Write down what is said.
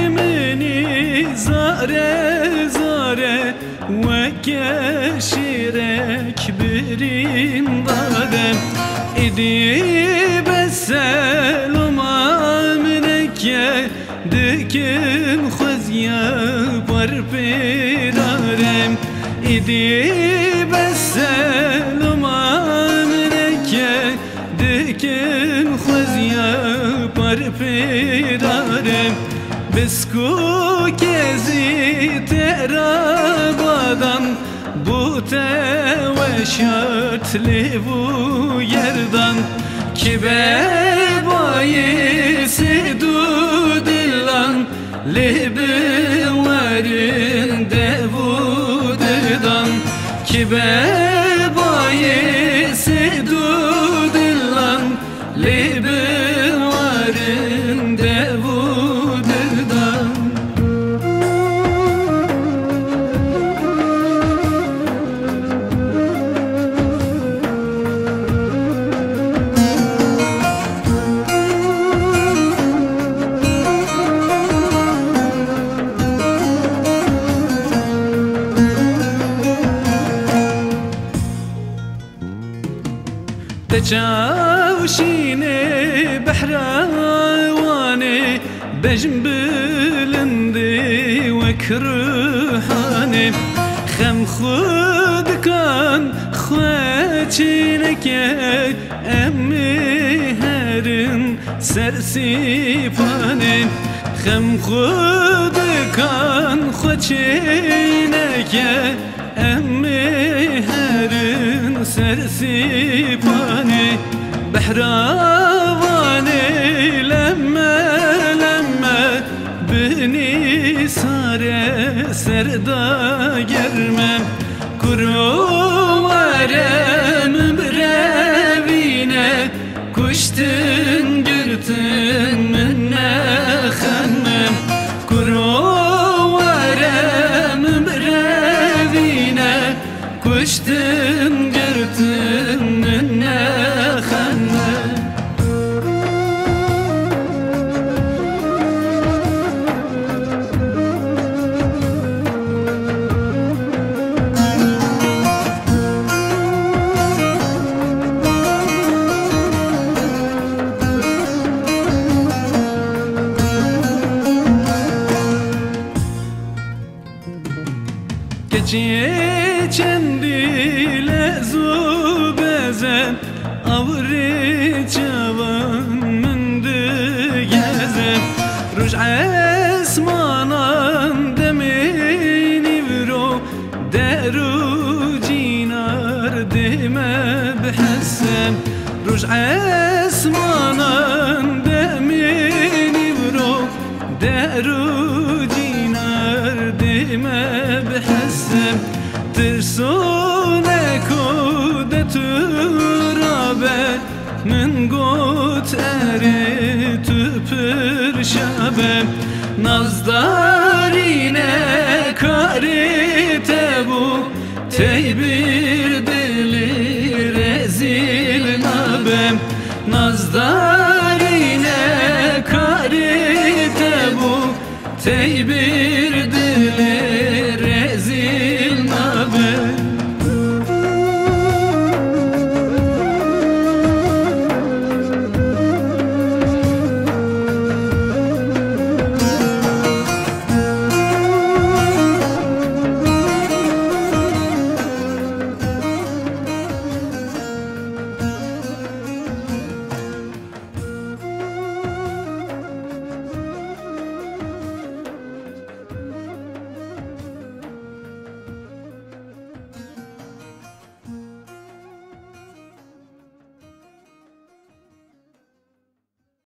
مني زاره زاره وكشيرك برين ضادم إدي بسلم منك دكن خزيا بربرارم إدي بسلم منك دكن خزيا بربرارم بسكو كزي ترابادان بوتا وشات لبو يردان كبر بايس دودلان لبوارن دوددان كبر بايس دودلان لبوارن دوددان تجاوشيني بحراواني بجنبلندي وكرهاني خم خود كان خواتينك أمي هرن سرسيباني خم خود كان خواتينك أمي هرن سرسيباني بحراواني لما بني صار سردا جرمم كروارم براوينه كشتن جرتن من خنم كروارم براوينه كشتن جرتن من خنم Çendi lezubezem avri çavan mündü gezem ruj esmanan demini vro deru cinar deme bhessem ruj esmanan demini vro deru cinar deme bhessem ترسونك ودترابه من قوت أريت برشابه نزدارينه كاريت أبو تيبير دلي رزيل نابه نزدارينه كاريت أبو تيبير